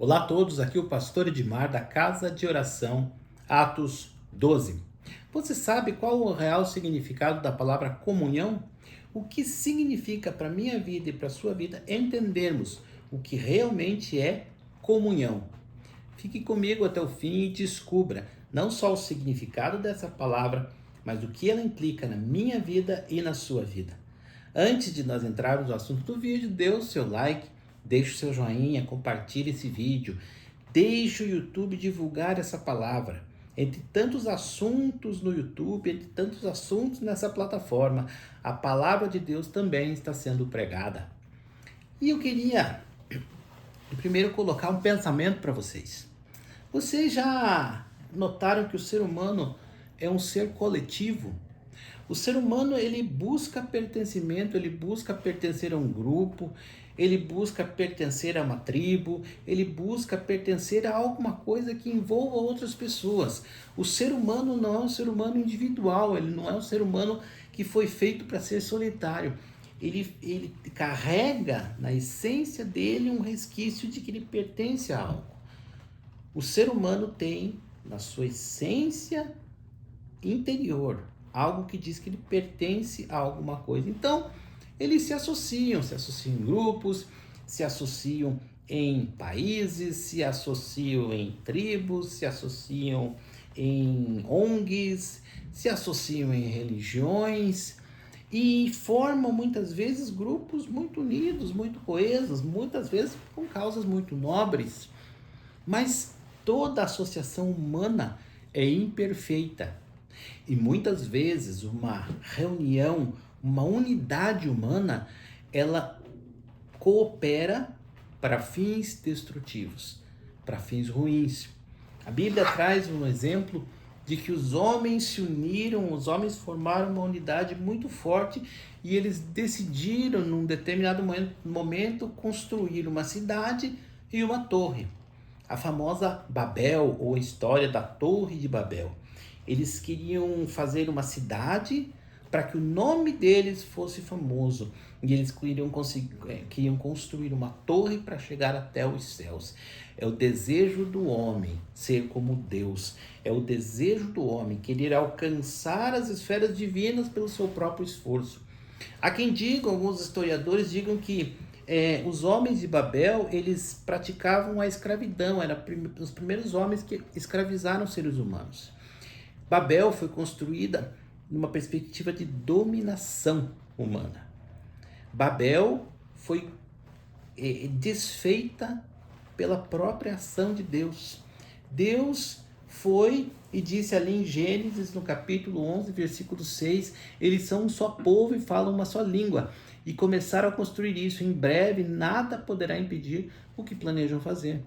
Olá a todos, aqui é o pastor Edmar da Casa de Oração, Atos 12. Você sabe qual o real significado da palavra comunhão? O que significa para a minha vida e para a sua vida entendermos o que realmente é comunhão? Fique comigo até o fim e descubra não só o significado dessa palavra, mas o que ela implica na minha vida e na sua vida. Antes de nós entrarmos no assunto do vídeo, dê o seu like, deixe o seu joinha, compartilhe esse vídeo, deixe o YouTube divulgar essa palavra. Entre tantos assuntos no YouTube, entre tantos assuntos nessa plataforma, a palavra de Deus também está sendo pregada. E eu queria primeiro colocar um pensamento para vocês. Vocês já notaram que o ser humano é um ser coletivo? O ser humano, ele busca pertencimento, ele busca pertencer a um grupo, ele busca pertencer a uma tribo, ele busca pertencer a alguma coisa que envolva outras pessoas. O ser humano não é um ser humano individual, ele não é um ser humano que foi feito para ser solitário. Ele carrega na essência dele um resquício de que ele pertence a algo. O ser humano tem na sua essência interior algo que diz que ele pertence a alguma coisa. Então, eles se associam em grupos, se associam em países, se associam em tribos, se associam em ONGs, se associam em religiões e formam muitas vezes grupos muito unidos, muito coesos, muitas vezes com causas muito nobres. Mas toda associação humana é imperfeita. E muitas vezes uma reunião, uma unidade humana, ela coopera para fins destrutivos, para fins ruins. A Bíblia traz um exemplo de que os homens se uniram, os homens formaram uma unidade muito forte e eles decidiram, num determinado momento, construir uma cidade e uma torre. A famosa Babel, ou a história da Torre de Babel. Eles queriam fazer uma cidade para que o nome deles fosse famoso. E eles queriam construir uma torre para chegar até os céus. É o desejo do homem ser como Deus. É o desejo do homem querer alcançar as esferas divinas pelo seu próprio esforço. Há quem diga, alguns historiadores digam que os homens de Babel, eles praticavam a escravidão. Eram os primeiros homens que escravizaram os seres humanos. Babel foi construída numa perspectiva de dominação humana. Babel foi desfeita pela própria ação de Deus. Deus foi e disse ali em Gênesis, no capítulo 11, versículo 6, eles são um só povo e falam uma só língua. E começaram a construir isso. Em breve, nada poderá impedir o que planejam fazer.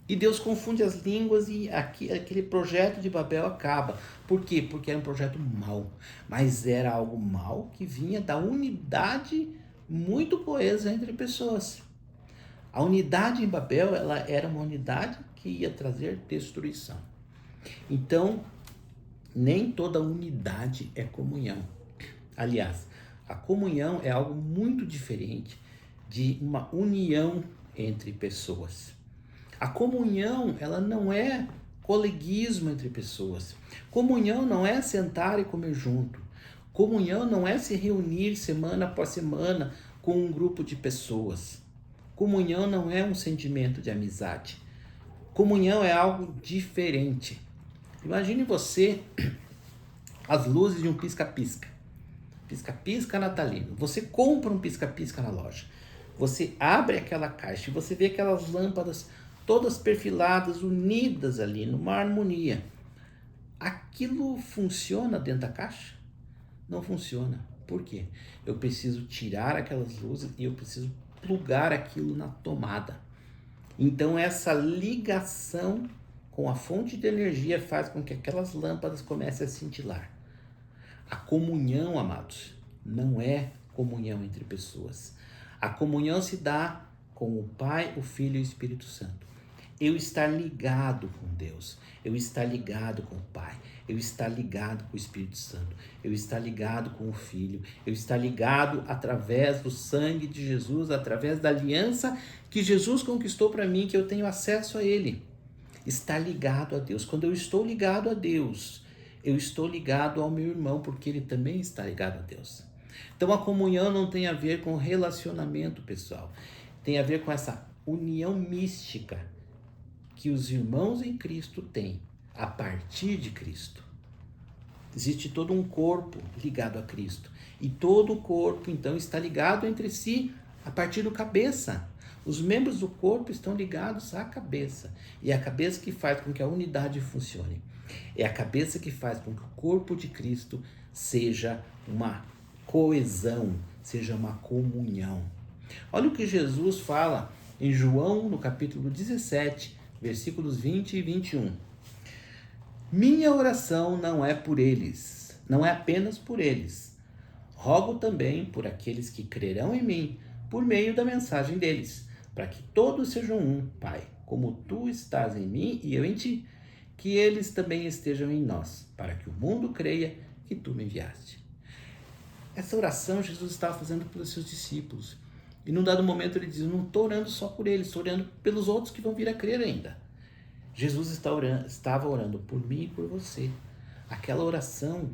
E Deus confunde as línguas e aquele projeto de Babel acaba. Por quê? Porque era um projeto mau. Mas era algo mau que vinha da unidade muito coesa entre pessoas. A unidade em Babel, ela era uma unidade que ia trazer destruição. Então, nem toda unidade é comunhão. Aliás, a comunhão é algo muito diferente de uma união entre pessoas. A comunhão, ela não é coleguismo entre pessoas. Comunhão não é sentar e comer junto. Comunhão não é se reunir semana após semana com um grupo de pessoas. Comunhão não é um sentimento de amizade. Comunhão é algo diferente. Imagine você as luzes de um pisca-pisca. Pisca-pisca natalino. Você compra um pisca-pisca na loja. Você abre aquela caixa e você vê aquelas lâmpadas todas perfiladas, unidas ali, numa harmonia. Aquilo funciona dentro da caixa? Não funciona. Por quê? Eu preciso tirar aquelas luzes e eu preciso plugar aquilo na tomada. Então essa ligação com a fonte de energia faz com que aquelas lâmpadas comecem a cintilar. A comunhão, amados, não é comunhão entre pessoas. A comunhão se dá com o Pai, o Filho e o Espírito Santo. eu estar ligado com Deus, eu estar ligado com o Pai, eu estar ligado com o Espírito Santo, eu estar ligado com o Filho, eu estar ligado através do sangue de Jesus, através da aliança que Jesus conquistou para mim, que eu tenho acesso a Ele. Estar ligado a Deus. Quando eu estou ligado a Deus, eu estou ligado ao meu irmão, porque ele também está ligado a Deus. Então a comunhão não tem a ver com relacionamento, pessoal. Tem a ver com essa união mística que os irmãos em Cristo têm a partir de Cristo. Existe todo um corpo ligado a Cristo. E todo o corpo, então, está ligado entre si a partir do cabeça. Os membros do corpo estão ligados à cabeça. E é a cabeça que faz com que a unidade funcione. É a cabeça que faz com que o corpo de Cristo seja uma coesão, seja uma comunhão. Olha o que Jesus fala em João, no capítulo 17, versículos 20 e 21. Minha oração não é por eles, não é apenas por eles. Rogo também por aqueles que crerão em mim, por meio da mensagem deles, para que todos sejam um, Pai, como tu estás em mim e eu em ti, que eles também estejam em nós, para que o mundo creia que tu me enviaste. Essa oração Jesus estava fazendo pelos seus discípulos. E num dado momento ele diz, eu não estou orando só por eles, estou orando pelos outros que vão vir a crer ainda. Jesus estava orando por mim e por você. Aquela oração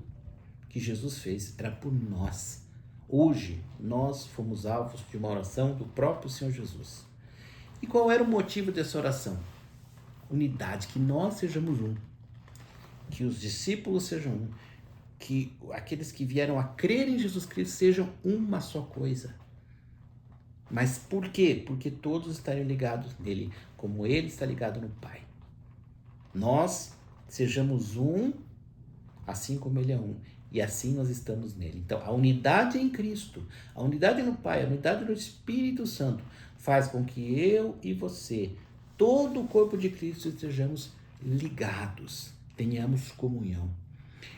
que Jesus fez era por nós. Hoje, nós fomos alvos de uma oração do próprio Senhor Jesus. E qual era o motivo dessa oração? Unidade, que nós sejamos um. Que os discípulos sejam um. Que aqueles que vieram a crer em Jesus Cristo sejam uma só coisa. Mas por quê? Porque todos estariam ligados nele, como ele está ligado no Pai. Nós sejamos um, assim como ele é um. E assim nós estamos nele. Então, a unidade em Cristo, a unidade no Pai, a unidade no Espírito Santo, faz com que eu e você, todo o corpo de Cristo, estejamos ligados, tenhamos comunhão.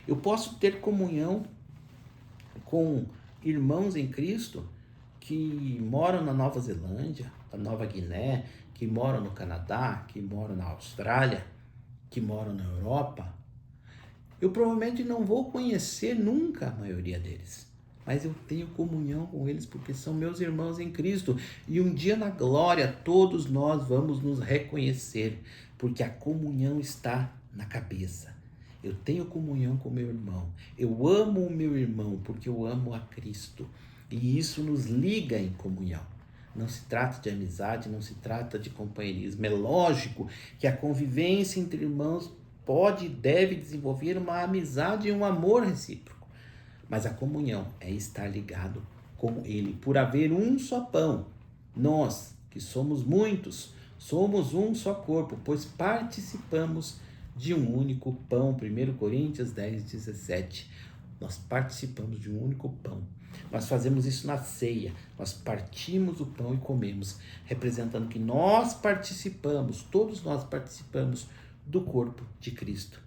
Eu posso ter comunhão com irmãos em Cristo que moram na Nova Zelândia, na Nova Guiné, que moram no Canadá, que moram na Austrália, que moram na Europa. Eu provavelmente não vou conhecer nunca a maioria deles, mas eu tenho comunhão com eles porque são meus irmãos em Cristo. E um dia na glória todos nós vamos nos reconhecer, porque a comunhão está na cabeça. Eu tenho comunhão com meu irmão, eu amo o meu irmão porque eu amo a Cristo. E isso nos liga em comunhão. Não se trata de amizade, não se trata de companheirismo. É lógico que a convivência entre irmãos pode e deve desenvolver uma amizade e um amor recíproco. Mas a comunhão é estar ligado com Ele. Por haver um só pão, nós, que somos muitos, somos um só corpo, pois participamos de um único pão. 1 Coríntios 10, 17. Nós participamos de um único pão. Nós fazemos isso na ceia. Nós partimos o pão e comemos, representando que nós participamos, todos nós participamos do corpo de Cristo.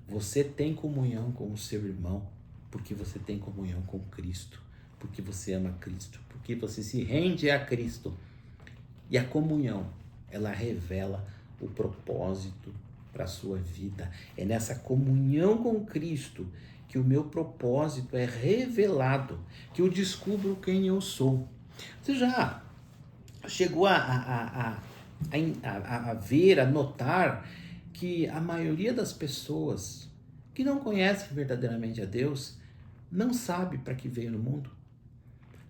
Você tem comunhão com o seu irmão porque você tem comunhão com Cristo, porque você ama Cristo, porque você se rende a Cristo. E a comunhão, ela revela o propósito para a sua vida. É nessa comunhão com Cristo que o meu propósito é revelado, que eu descubro quem eu sou. Você já chegou a ver, a notar que a maioria das pessoas que não conhecem verdadeiramente a Deus não sabe para que veio no mundo?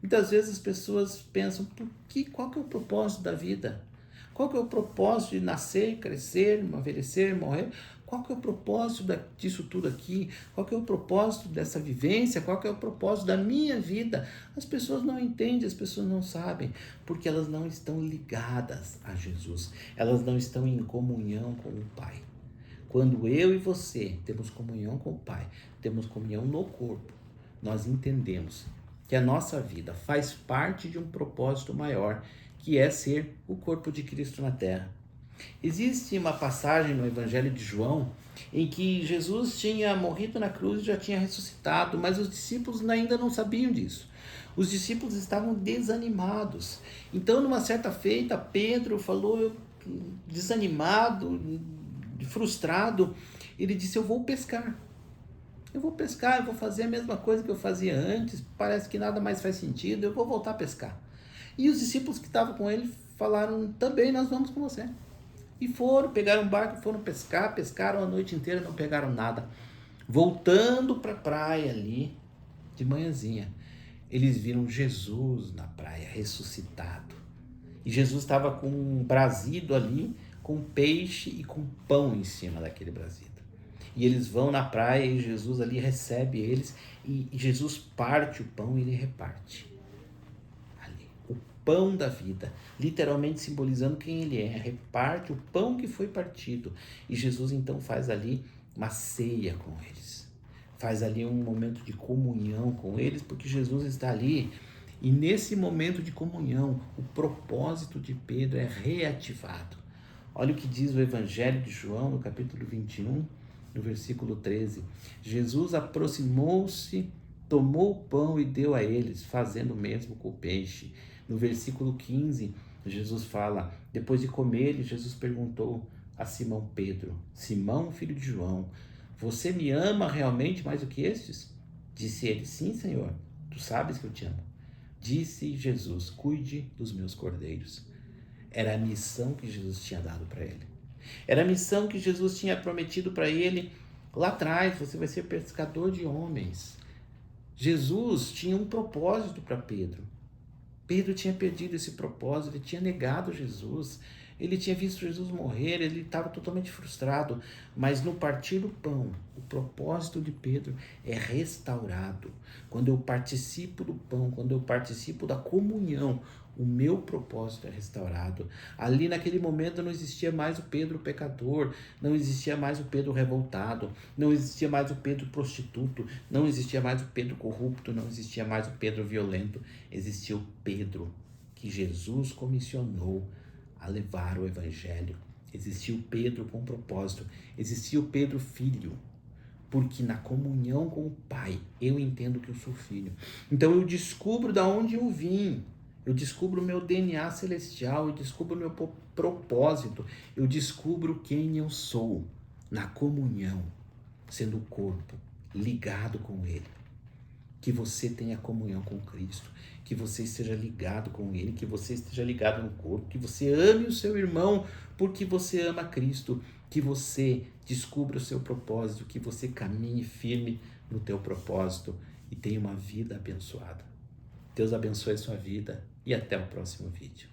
Muitas vezes as pessoas pensam, qual que é o propósito da vida? Qual que é o propósito de nascer, crescer, envelhecer, morrer? Qual que é o propósito disso tudo aqui? Qual que é o propósito dessa vivência? Qual que é o propósito da minha vida? As pessoas não entendem, as pessoas não sabem, porque elas não estão ligadas a Jesus. Elas não estão em comunhão com o Pai. Quando eu e você temos comunhão com o Pai, temos comunhão no corpo, nós entendemos que a nossa vida faz parte de um propósito maior, que é ser o corpo de Cristo na terra. Existe uma passagem no Evangelho de João em que Jesus tinha morrido na cruz e já tinha ressuscitado, mas os discípulos ainda não sabiam disso. Os discípulos estavam desanimados. Então, numa certa feita, Pedro falou, desanimado, frustrado, ele disse: eu vou pescar. Eu vou pescar, eu vou fazer a mesma coisa que eu fazia antes, parece que nada mais faz sentido, eu vou voltar a pescar. E os discípulos que estavam com ele falaram: também nós vamos com você. E foram, pegaram um barco, foram pescar, pescaram a noite inteira, não pegaram nada. Voltando para a praia ali, de manhãzinha, eles viram Jesus na praia, ressuscitado. E Jesus estava com um brasido ali, com peixe e com pão em cima daquele brasido. E eles vão na praia e Jesus ali recebe eles, e Jesus parte o pão e ele reparte. Ali, o pão da vida, literalmente simbolizando quem ele é, reparte o pão que foi partido. E Jesus então faz ali uma ceia com eles. Faz ali um momento de comunhão com eles, porque Jesus está ali. E nesse momento de comunhão, o propósito de Pedro é reativado. Olha o que diz o Evangelho de João, no capítulo 21, no versículo 13. Jesus aproximou-se, tomou o pão e deu a eles, fazendo o mesmo com o peixe. No versículo 15, Jesus fala: depois de comer, Jesus perguntou a Simão Pedro: Simão, filho de João, você me ama realmente mais do que estes? Disse ele: sim, Senhor, tu sabes que eu te amo. Disse Jesus: cuide dos meus cordeiros. Era a missão que Jesus tinha dado para ele. Era a missão que Jesus tinha prometido para ele lá atrás: você vai ser pescador de homens. Jesus tinha um propósito para Pedro. Pedro tinha perdido esse propósito, ele tinha negado Jesus, ele tinha visto Jesus morrer, ele estava totalmente frustrado, mas no partir do pão, o propósito de Pedro é restaurado. Quando eu participo do pão, quando eu participo da comunhão, o meu propósito é restaurado. Ali naquele momento não existia mais o Pedro pecador, não existia mais o Pedro revoltado, não existia mais o Pedro prostituto, não existia mais o Pedro corrupto, não existia mais o Pedro violento. Existia o Pedro que Jesus comissionou a levar o Evangelho. Existia o Pedro com propósito, existia o Pedro filho, porque na comunhão com o Pai eu entendo que eu sou filho. Então eu descubro de onde eu vim, eu descubro o meu DNA celestial, eu descubro o meu propósito, eu descubro quem eu sou na comunhão, sendo o corpo ligado com Ele. Que você tenha comunhão com Cristo, que você esteja ligado com Ele, que você esteja ligado no corpo, que você ame o seu irmão porque você ama Cristo, que você descubra o seu propósito, que você caminhe firme no teu propósito e tenha uma vida abençoada. Deus abençoe a sua vida e até o próximo vídeo.